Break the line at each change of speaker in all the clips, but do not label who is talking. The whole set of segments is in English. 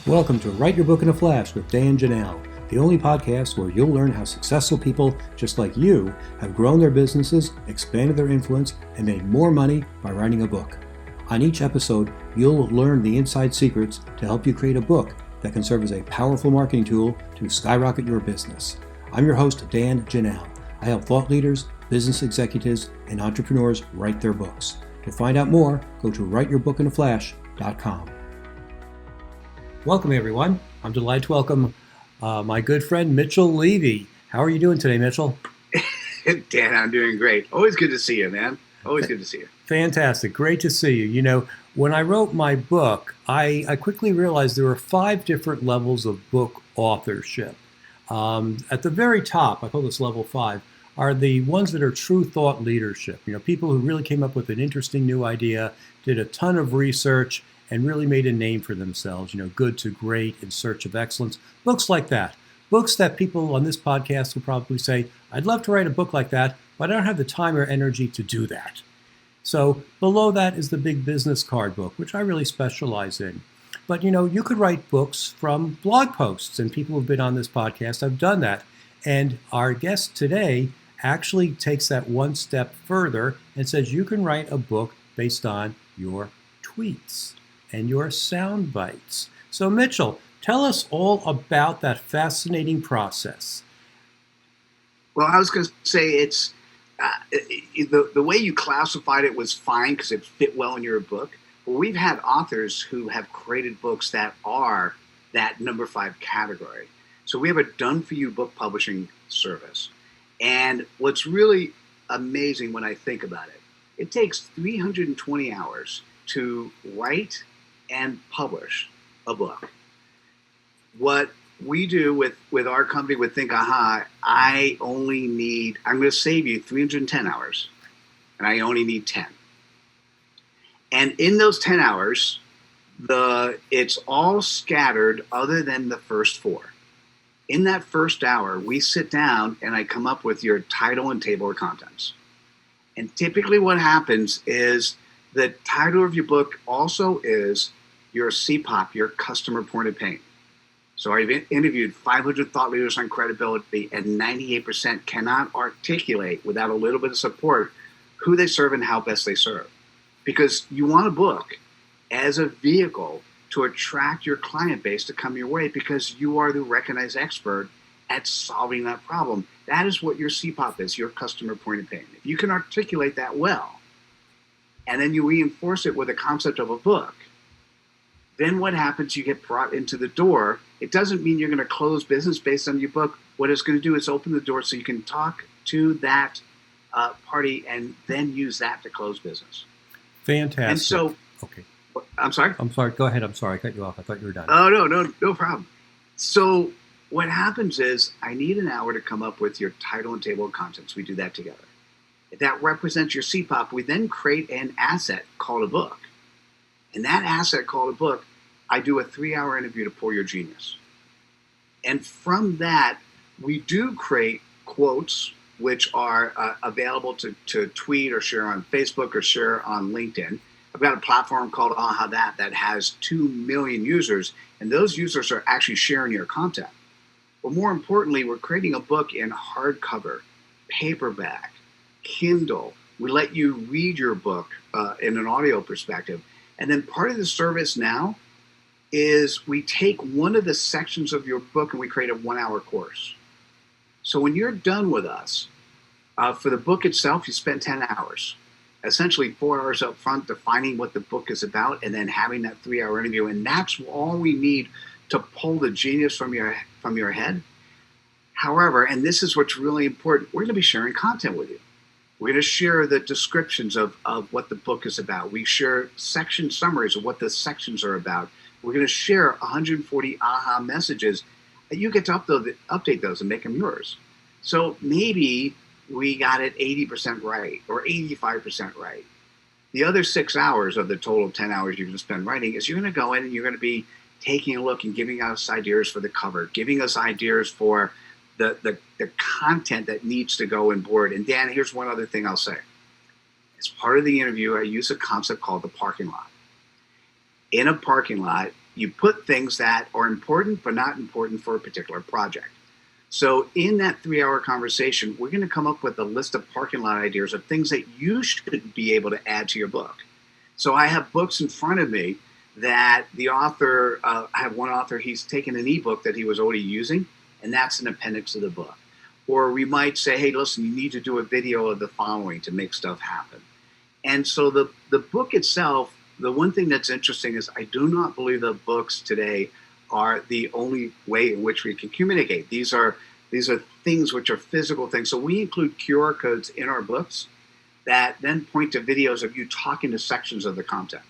Welcome to Write Your Book in a Flash with Dan Janal, the only podcast where you'll learn how successful people just like you have grown their businesses, expanded their influence, and made more money by writing a book. On each episode, you'll learn the inside secrets to help you create a book that can serve as a powerful marketing tool to skyrocket your business. I'm your host, Dan Janal. I help thought leaders, business executives, and entrepreneurs write their books. To find out more, go to writeyourbookinaflash.com. Welcome, everyone. I'm delighted to welcome my good friend, Mitchell Levy. How are you doing today, Mitchell?
Dan, I'm doing great. Always good to see you, man. Always good to see you.
Fantastic. Great to see you. You know, when I wrote my book, I quickly realized there were 5 different levels of book authorship. At the very top, I call this level 5, are the ones that are true thought leadership. You know, people who really came up with an interesting new idea, did a ton of research, and really made a name for themselves, you know, good to great, in search of excellence. Books like that. Books that people on this podcast will probably say, I'd love to write a book like that, but I don't have the time or energy to do that. So below that is the big business card book, which I really specialize in. But, you know, you could write books from blog posts, and people who've been on this podcast have done that. And our guest today actually takes that one step further and says you can write a book based on your tweets and your sound bites. So Mitchell, tell us all about that fascinating process.
Well, I was going to say it's the way you classified it was fine because it fit well in your book. But we've had authors who have created books that are that number 5 category. So we have a done-for-you book publishing service. And what's really amazing when I think about it, it takes 320 hours to write and publish a book. What we do with our company, with Think Aha, I'm going to save you 310 hours, and I only need 10. And in those 10 hours, it's all scattered other than the first 4. In that first hour, we sit down and I come up with your title and table of contents. And typically what happens is the title of your book also is your CPOP, your customer point of pain. So I've interviewed 500 thought leaders on credibility, and 98% cannot articulate without a little bit of support who they serve and how best they serve. Because you want a book as a vehicle to attract your client base to come your way because you are the recognized expert at solving that problem. That is what your CPOP is, your customer point of pain. If you can articulate that well, and then you reinforce it with the concept of a book, then what happens? You get brought into the door. It doesn't mean you're going to close business based on your book. What it's going to do is open the door so you can talk to that party and then use that to close business.
Fantastic.
And so,
okay.
I'm sorry?
I'm sorry. Go ahead. I'm sorry. I cut you off. I thought you were done.
Oh, no problem. So what happens is I need an hour to come up with your title and table of contents. We do that together. That represents your CPOP. We then create an asset called a book. And that asset called a book, I do a 3-hour interview to pour your genius. And from that, we do create quotes, which are available to tweet or share on Facebook or share on LinkedIn. I've got a platform called Aha that has 2 million users, and those users are actually sharing your content. But more importantly, we're creating a book in hardcover, paperback, Kindle. We let you read your book in an audio perspective. And then part of the service now is we take one of the sections of your book and we create a 1-hour course. So when you're done with us, for the book itself, you spend 10 hours. Essentially 4 hours up front defining what the book is about and then having that 3-hour interview. And that's all we need to pull the genius from your head. However, and this is what's really important, we're going to be sharing content with you. We're going to share the descriptions of what the book is about. We share section summaries of what the sections are about. We're going to share 140 aha messages. And you get to update those and make them yours. So maybe we got it 80% right or 85% right. The other 6 hours of the total 10 hours you're going to spend writing is you're going to go in and you're going to be taking a look and giving us ideas for the cover, giving us ideas for the content that needs to go in board. And Dan, here's one other thing I'll say. As part of the interview, I use a concept called the parking lot. In a parking lot, you put things that are important but not important for a particular project. So in that 3-hour conversation, we're going to come up with a list of parking lot ideas of things that you should be able to add to your book. So I have books in front of me that the author, I have one author, he's taken an ebook that he was already using, and that's an appendix of the book. Or we might say, hey, listen, you need to do a video of the following to make stuff happen. And so the book itself, the one thing that's interesting is I do not believe that books today are the only way in which we can communicate. These are things which are physical things. So we include QR codes in our books that then point to videos of you talking to sections of the content.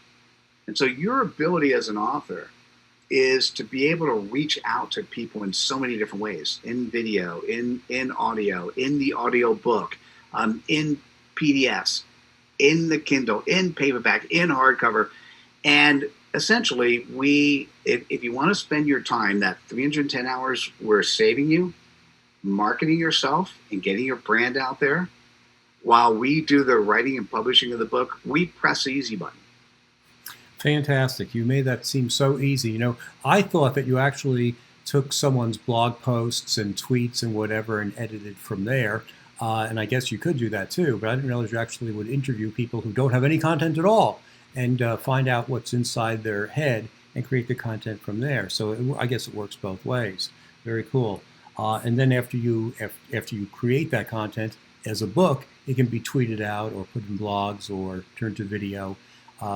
And so your ability as an author is to be able to reach out to people in so many different ways, in video, in audio, in the audio book, in PDFs, in the Kindle, in paperback, in hardcover. And essentially, if you want to spend your time, that 310 hours we're saving you, marketing yourself and getting your brand out there, while we do the writing and publishing of the book, we press the easy button.
Fantastic. You made that seem so easy. You know, I thought that you actually took someone's blog posts and tweets and whatever and edited from there. And I guess you could do that too, but I didn't realize you actually would interview people who don't have any content at all and find out what's inside their head and create the content from there. So I guess it works both ways. Very cool. And then after you create that content as a book, it can be tweeted out or put in blogs or turned to video.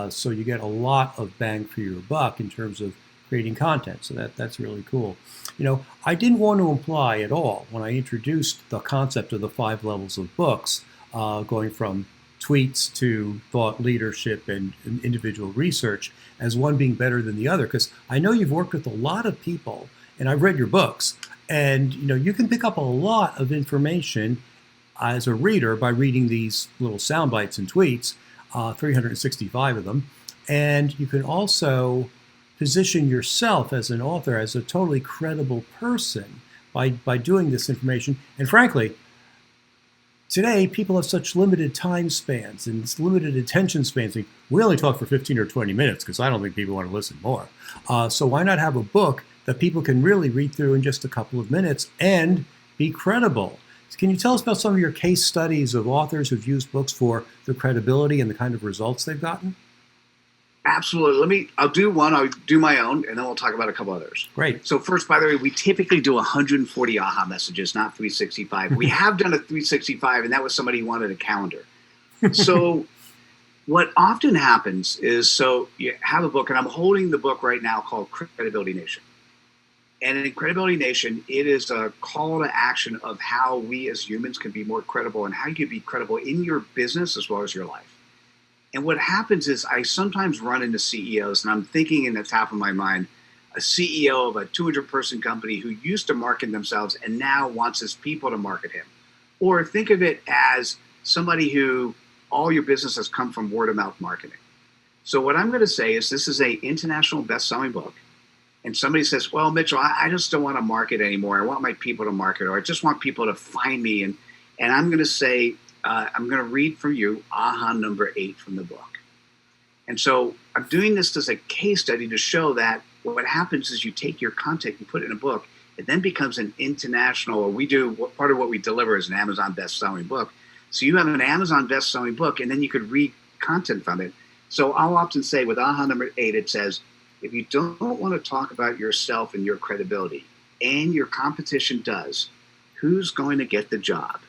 So you get a lot of bang for your buck in terms of creating content. So that's really cool. You know, I didn't want to imply at all when I introduced the concept of the 5 levels of books, going from tweets to thought leadership and individual research, as one being better than the other, because I know you've worked with a lot of people and I've read your books, and you know, you can pick up a lot of information as a reader by reading these little sound bites and tweets, 365 of them. And you can also position yourself as an author as a totally credible person by doing this information. And frankly, today people have such limited time spans and limited attention spans. We only talk for 15 or 20 minutes because I don't think people want to listen more. So why not have a book that people can really read through in just a couple of minutes and be credible? Can you tell us about some of your case studies of authors who've used books for the credibility and the kind of results they've gotten?
Absolutely. I'll do one. I'll do my own, and then we'll talk about a couple others.
Great.
So first, by the way, we typically do 140 aha messages, not 365. We have done a 365, and that was somebody who wanted a calendar. So what often happens is, so you have a book, and I'm holding the book right now called Credibility Nation. And in Credibility Nation, it is a call to action of how we as humans can be more credible and how you can be credible in your business as well as your life. And what happens is I sometimes run into CEOs, and I'm thinking in the top of my mind, a CEO of a 200-person company who used to market themselves and now wants his people to market him. Or think of it as somebody who all your business has come from word-of-mouth marketing. So what I'm going to say is this is an international best-selling book. And somebody says, well, Mitchell, I just don't want to market anymore. I want my people to market, or I just want people to find me. And I'm going to say, I'm going to read for you aha number 8 from the book. And so I'm doing this as a case study to show that what happens is you take your content and put it in a book. It then becomes an international, or part of what we deliver is an Amazon best-selling book. So you have an Amazon best-selling book, and then you could read content from it. So I'll often say with aha number 8, it says, if you don't want to talk about yourself and your credibility, and your competition does, who's going to get the job?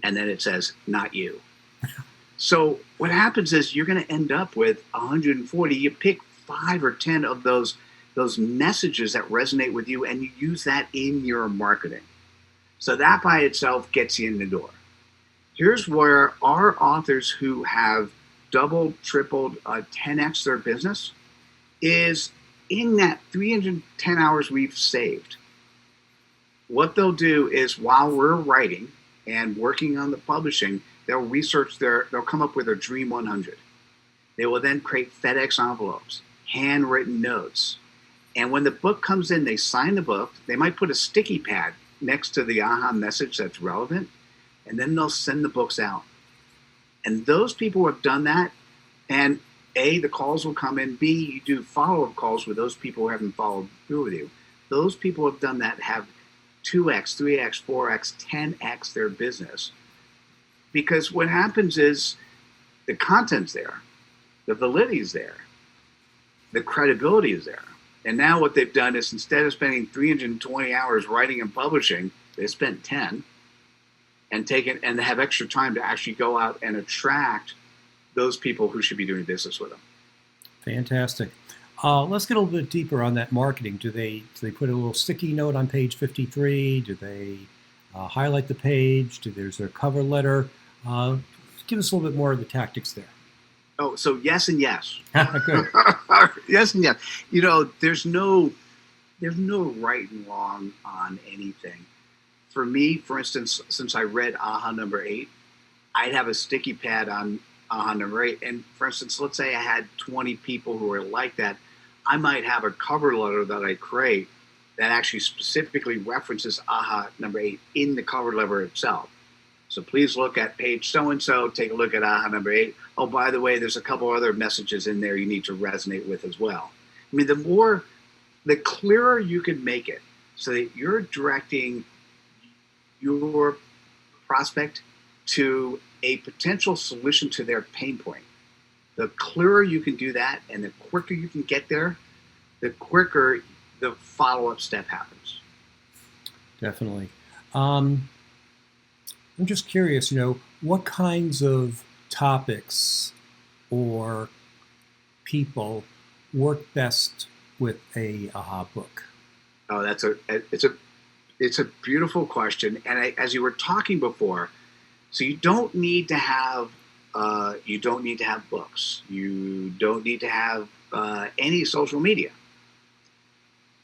And then it says, not you. So what happens is you're going to end up with 140. You pick 5 or 10 of those messages that resonate with you, and you use that in your marketing. So that by itself gets you in the door. Here's where our authors who have doubled, tripled, 10x their business is in that 310 hours we've saved. What they'll do is while we're writing and working on the publishing, they'll they'll come up with their Dream 100. They will then create FedEx envelopes, handwritten notes. And when the book comes in, they sign the book. They might put a sticky pad next to the aha message that's relevant, and then they'll send the books out. And those people who have done that, and A, the calls will come in. B, you do follow-up calls with those people who haven't followed through with you. Those people who have done that have 2x, 3x, 4x, 10x their business. Because what happens is the content's there, the validity is there, the credibility is there. And now what they've done is instead of spending 320 hours writing and publishing, they spent 10 and have extra time to actually go out and attract those people who should be doing business with them.
Fantastic. Let's get a little bit deeper on that marketing. Do they put a little sticky note on page 53? Do they highlight the page? There's their cover letter? Give us a little bit more of the tactics there.
Oh, so yes and yes.
Good.
Yes and yes. There's no right and wrong on anything. For me, for instance, since I read AHA number 8, I'd have a sticky pad on AHA number 8. And for instance, let's say I had 20 people who were like that. I might have a cover letter that I create that actually specifically references AHA number 8 in the cover letter itself. So please look at page so-and-so, take a look at AHA number 8. Oh, by the way, there's a couple other messages in there you need to resonate with as well. I mean, the clearer you can make it so that you're directing your prospect to a potential solution to their pain point. The clearer you can do that and the quicker you can get there, the quicker the follow-up step happens.
Definitely. I'm just curious, what kinds of topics or people work best with a AHA book?
Oh, it's a beautiful question. And as you were talking before, so you don't need to have books. You don't need to have any social media.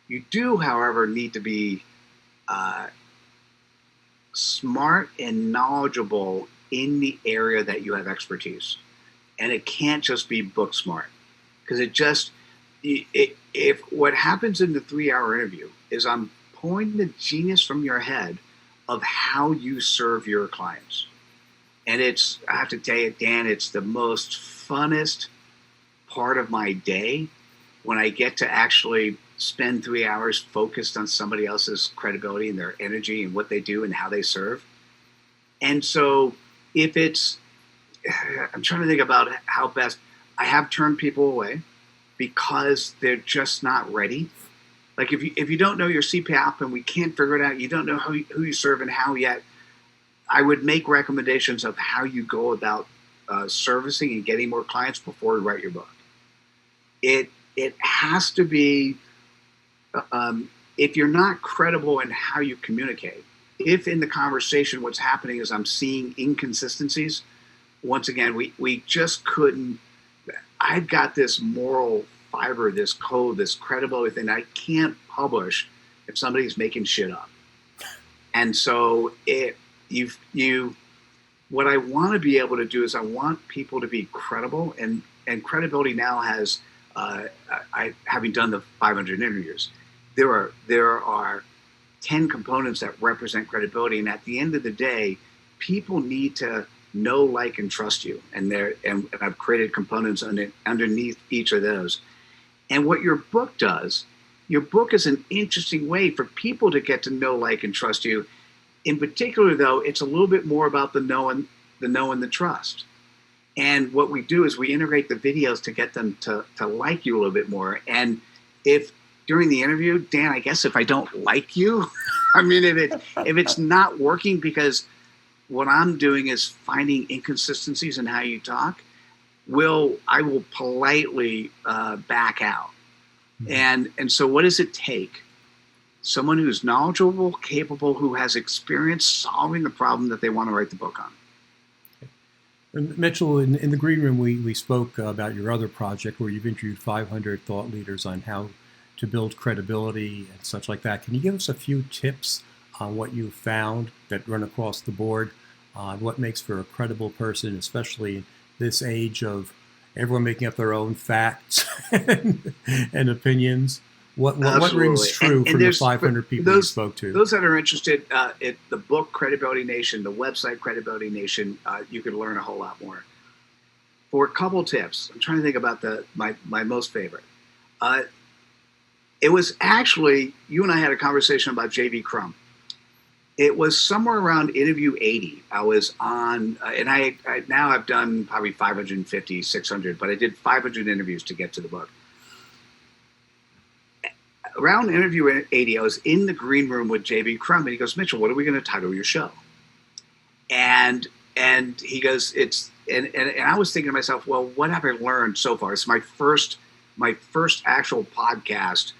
You do, however, need to be smart and knowledgeable in the area that you have expertise. And it can't just be book smart, because if what happens in the 3-hour interview is I'm pulling the genius from your head of how you serve your clients. And I have to tell you, Dan, it's the most funnest part of my day when I get to actually spend 3 hours focused on somebody else's credibility and their energy and what they do and how they serve. And so I'm trying to think about how best. I have turned people away because they're just not ready. Like if you don't know your CPAP and we can't figure it out, you don't know who you serve and how yet, I would make recommendations of how you go about servicing and getting more clients before you write your book. It has to be, if you're not credible in how you communicate, if in the conversation what's happening is I'm seeing inconsistencies, once again, we just couldn't. I've got this moral fiber, this code, this credibility thing I can't publish if somebody's making shit up. And so what I want to be able to do is I want people to be credible, and credibility now has, having done the 500 interviews, there are 10 components that represent credibility. And at the end of the day, people need to know, like, and trust you. And I've created components underneath each of those. And what your book does, your book is an interesting way for people to get to know, like, and trust you. In particular, though, it's a little bit more about the know and the trust. And what we do is we integrate the videos to get them to like you a little bit more. And if during the interview, Dan, I guess if I don't like you, I mean, if it's not working because what I'm doing is finding inconsistencies in how you talk, I will politely back out. Mm-hmm. And so what does it take? Someone who's knowledgeable, capable, who has experience solving the problem that they want to write the book on.
Mitchell, in the green room, we spoke about your other project where you've interviewed 500 thought leaders on how to build credibility and such like that. Can you give us a few tips on what you found that run across the board on what makes for a credible person, especially in this age of everyone making up their own facts and opinions? What rings true from the 500 people you spoke to?
Those that are interested in the book Credibility Nation, the website Credibility Nation, you can learn a whole lot more. for a couple tips. I'm trying to think about my most favorite. Uh, it was actually, you and I had a conversation about J.V. Crum. It was somewhere around interview 80. I was on, and I now I've done probably 550, 600, but I did 500 interviews to get to the book. Around interview 80, I was in the green room with J.V. Crum, and he goes, Mitchell, what are we going to title your show? And he goes, and I was thinking to myself, well, what have I learned so far? It's my first actual podcast,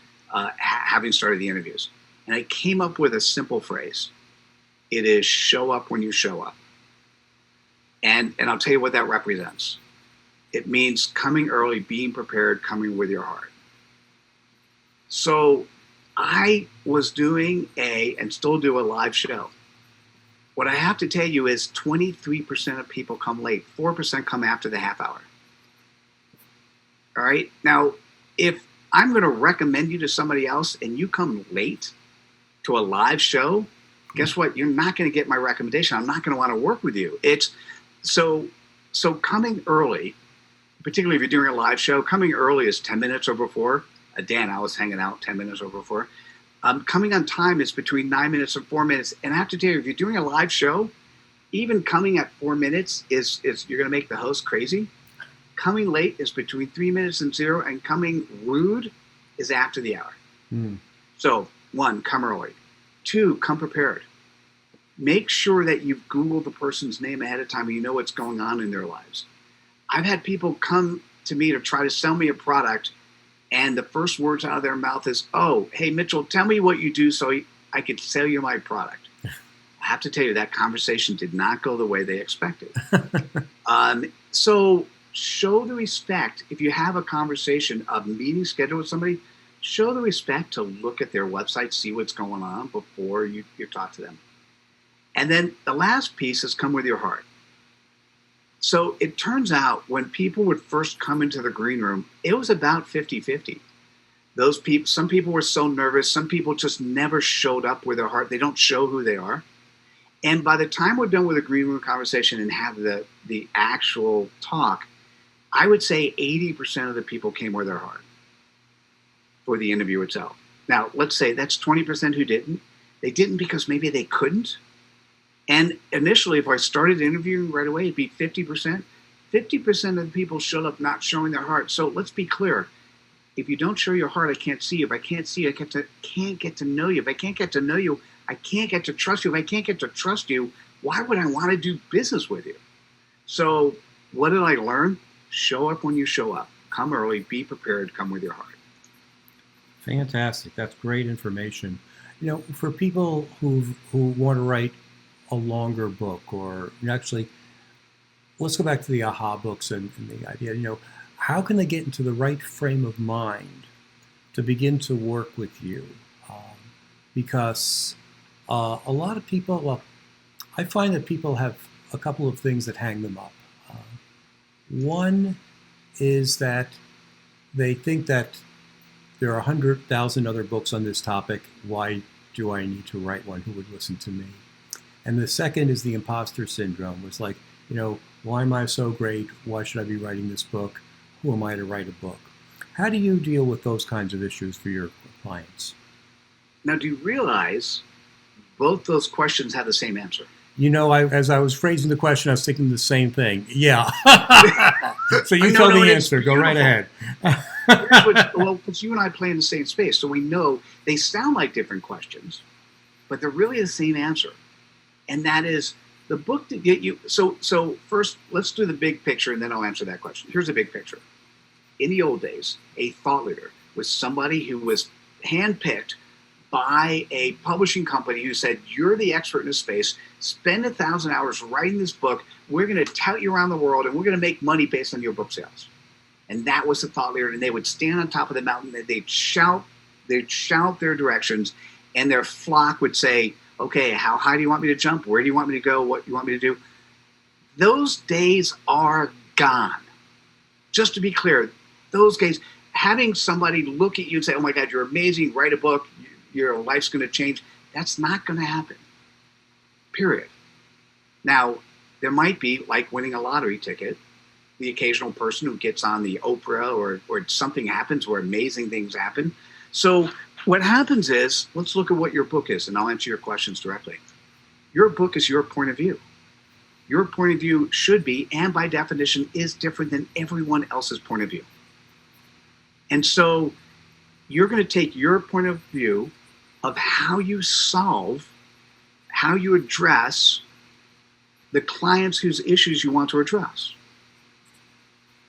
having started the interviews. And I came up with a simple phrase. It is show up when you show up. And I'll tell you what that represents. It means coming early, being prepared, coming with your heart. So I was doing and still do a live show. What I have to tell you is 23% of people come late, 4% come after the half hour. All right. Now, if I'm going to recommend you to somebody else and you come late to a live show, guess what? You're not going to get my recommendation. I'm not going to want to work with you. It's so coming early, particularly if you're doing a live show, coming early is 10 minutes over 4. Dan, I was hanging out 10 minutes over 4. Coming on time is between 9 minutes and 4 minutes. And I have to tell you, if you're doing a live show, even coming at 4 minutes is you're going to make the host crazy. Coming late is between 3 minutes and 0, and coming rude is after the hour. So 1, come early. 2, come prepared. Make sure that you've Googled the person's name ahead of time and you know what's going on in their lives. I've had people come to me to try to sell me a product, and the first words out of their mouth is, oh, hey, Mitchell, tell me what you do so I could sell you my product. I have to tell you, that conversation did not go the way they expected. So show the respect. If you have a conversation, a meeting scheduled with somebody, show the respect to look at their website, see what's going on before you talk to them. And then the last piece is come with your heart. So it turns out when people would first come into the green room, it was about 50-50. Those people, some people were so nervous. Some people just never showed up with their heart. They don't show who they are. And by the time we're done with the green room conversation and have the actual talk, I would say 80% of the people came with their heart for the interview itself. Now, let's say that's 20% who didn't. They didn't because maybe they couldn't. And initially, if I started interviewing right away, it'd be 50%. 50% of the people showed up not showing their heart. So let's be clear. If you don't show your heart, I can't see you. If I can't see you, I can't get to know you. If I can't get to know you, I can't get to trust you. If I can't get to trust you, why would I want to do business with you? So what did I learn? Show up when you show up. Come early. Be prepared. Come with your heart.
Fantastic. That's great information. For people who want to write a longer book, or actually, let's go back to the aha books and the idea, how can they get into the right frame of mind to begin to work with you? Because a lot of people, well, I find that people have a couple of things that hang them up. One is that they think that there are 100,000 other books on this topic. Why do I need to write one? Who would listen to me? And the second is the imposter syndrome. It's like, why am I so great? Why should I be writing this book? Who am I to write a book? How do you deal with those kinds of issues for your clients?
Now, do you realize both those questions have the same answer?
As I was phrasing the question, I was thinking the same thing. Yeah. So you tell the answer. Go right ahead.
Because you and I play in the same space, so we know they sound like different questions, but they're really the same answer. And that is the book to get you. So first, let's do the big picture, and then I'll answer that question. Here's the big picture. In the old days, a thought leader was somebody who was handpicked by a publishing company who said, you're the expert in this space. Spend 1,000 hours writing this book. We're going to tout you around the world, and we're going to make money based on your book sales. And that was the thought leader. And they would stand on top of the mountain, and they'd shout their directions, and their flock would say, okay, how high do you want me to jump? Where do you want me to go? What do you want me to do? Those days are gone. Just to be clear, those days, having somebody look at you and say, oh my God, you're amazing, write a book, your life's going to change, that's not going to happen. Period. Now, there might be, like winning a lottery ticket, the occasional person who gets on the Oprah or something happens where amazing things happen. So what happens is, let's look at what your book is, and I'll answer your questions directly. Your book is your point of view. Your point of view should be, and by definition, is different than everyone else's point of view. And so you're going to take your point of view of how you solve, how you address the clients whose issues you want to address.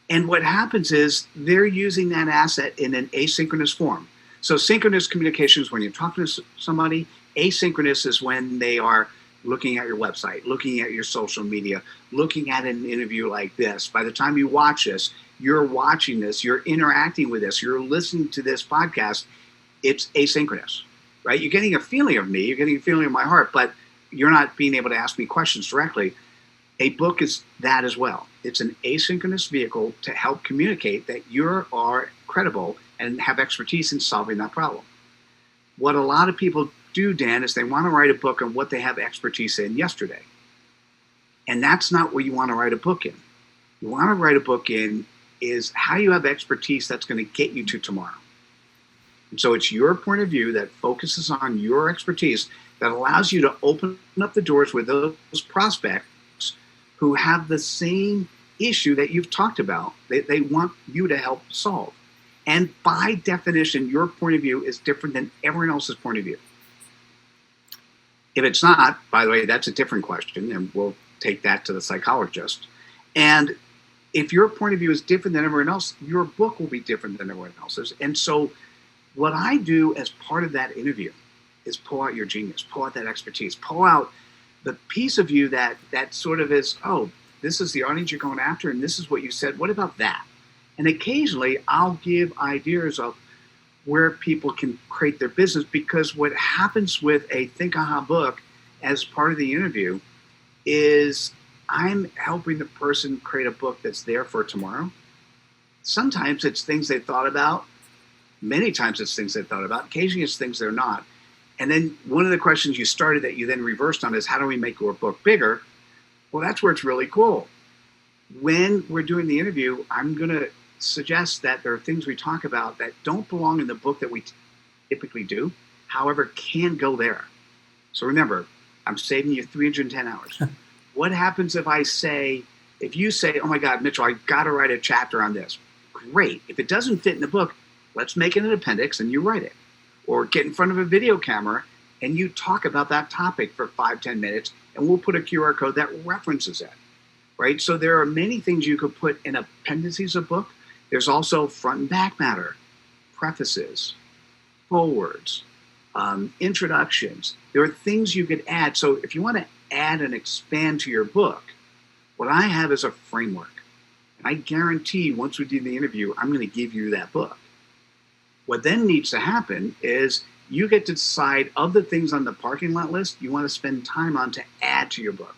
And what happens is they're using that asset in an asynchronous form. So synchronous communication is when you're talking to somebody. Asynchronous is when they are looking at your website, looking at your social media, looking at an interview like this. By the time you watch this, you're watching this, you're interacting with this, you're listening to this podcast. It's asynchronous, right? You're getting a feeling of me, you're getting a feeling of my heart, but you're not being able to ask me questions directly. A book is that as well. It's an asynchronous vehicle to help communicate that you are credible and have expertise in solving that problem. What a lot of people do, Dan, is they want to write a book on what they have expertise in yesterday. And that's not what you want to write a book in. You want to write a book in is how you have expertise that's going to get you to tomorrow. And so it's your point of view that focuses on your expertise that allows you to open up the doors with those prospects who have the same issue that you've talked about. They want you to help solve. And by definition, your point of view is different than everyone else's point of view. If it's not, by the way, that's a different question, and we'll take that to the psychologist. And if your point of view is different than everyone else, your book will be different than everyone else's. And so what I do as part of that interview is pull out your genius, pull out that expertise, pull out the piece of you that sort of is, oh, this is the audience you're going after, and this is what you said. What about that? And occasionally I'll give ideas of where people can create their business, because what happens with a Think Aha book as part of the interview is I'm helping the person create a book that's there for tomorrow. Sometimes it's things they thought about. Many times it's things they thought about. Occasionally it's things they're not. And then one of the questions you started that you then reversed on is, how do we make your book bigger? Well, that's where it's really cool. When we're doing the interview, I'm going to suggest that there are things we talk about that don't belong in the book that we typically do, however, can go there. So remember, I'm saving you 310 hours. What happens if you say, oh my God, Mitchell, I got to write a chapter on this. Great. If it doesn't fit in the book, let's make it an appendix and you write it. Or get in front of a video camera and you talk about that topic for 5-10 minutes, and we'll put a QR code that references it, right? So there are many things you could put in appendices of book. There's also front and back matter, prefaces, forewords, introductions. There are things you could add. So if you want to add and expand to your book, what I have is a framework. And I guarantee once we do the interview, I'm going to give you that book. What then needs to happen is you get to decide of the things on the parking lot list you want to spend time on to add to your book.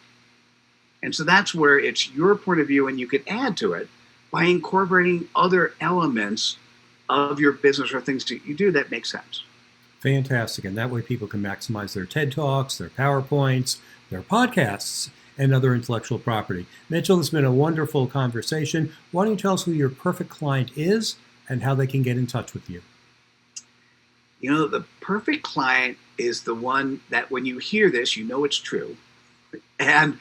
And so that's where it's your point of view, and you can add to it by incorporating other elements of your business or things that you do that make sense.
Fantastic. And that way people can maximize their TED Talks, their PowerPoints, their podcasts, and other intellectual property. Mitchell, this has been a wonderful conversation. Why don't you tell us who your perfect client is and how they can get in touch with you?
You know, the perfect client is the one that when you hear this, you know it's true. And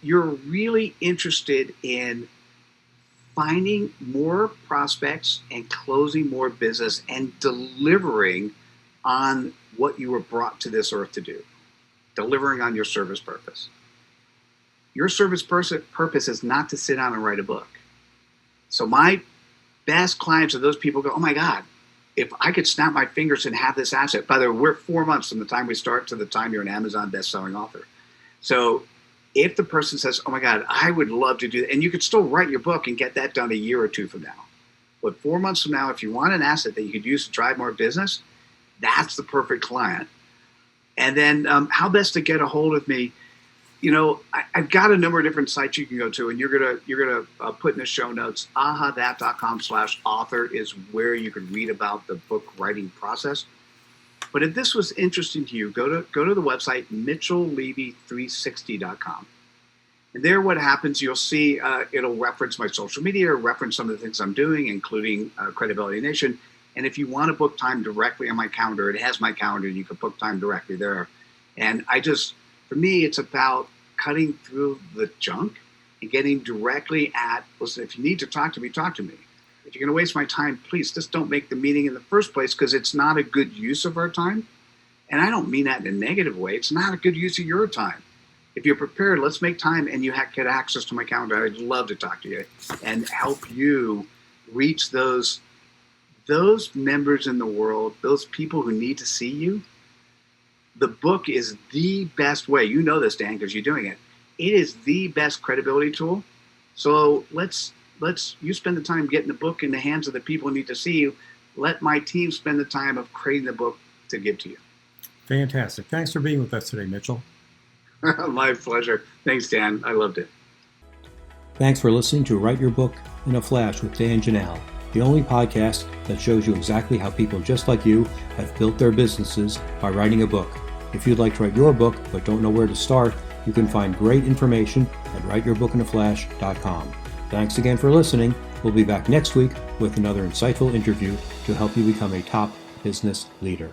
you're really interested in finding more prospects and closing more business and delivering on what you were brought to this earth to do, delivering on your service purpose. Your service purpose is not to sit down and write a book. So my best clients are those people who go, oh my God, if I could snap my fingers and have this asset. By the way, we're 4 months from the time we start to the time you're an Amazon best-selling author. So if the person says, oh my God, I would love to do that, and you could still write your book and get that done a year or two from now. But 4 months from now, if you want an asset that you could use to drive more business, that's the perfect client. And then how best to get a hold of me? You know, I've got a number of different sites you can go to, and you're gonna put in the show notes. ahathat.com/author is where you can read about the book writing process. But if this was interesting to you, go to the website mitchelllevy360.com, And there, what happens, you'll see it'll reference my social media or reference some of the things I'm doing, including Credibility Nation. And if you want to book time directly on my calendar, it has my calendar. You can book time directly there. And for me, it's about cutting through the junk and getting directly at, listen, if you need to talk to me, talk to me. If you're going to waste my time, please just don't make the meeting in the first place, because it's not a good use of our time. And I don't mean that in a negative way. It's not a good use of your time. If you're prepared, let's make time, and you get access to my calendar. I'd love to talk to you and help you reach those members in the world, those people who need to see you. The book is the best way. You know this, Dan, because you're doing it. It is the best credibility tool. So let's you spend the time getting the book in the hands of the people who need to see you. Let my team spend the time of creating the book to give to you.
Fantastic. Thanks for being with us today, Mitchell.
My pleasure. Thanks, Dan. I loved it.
Thanks for listening to Write Your Book in a Flash with Dan Janal, the only podcast that shows you exactly how people just like you have built their businesses by writing a book. If you'd like to write your book but don't know where to start, you can find great information at writeyourbookinaflash.com. Thanks again for listening. We'll be back next week with another insightful interview to help you become a top business leader.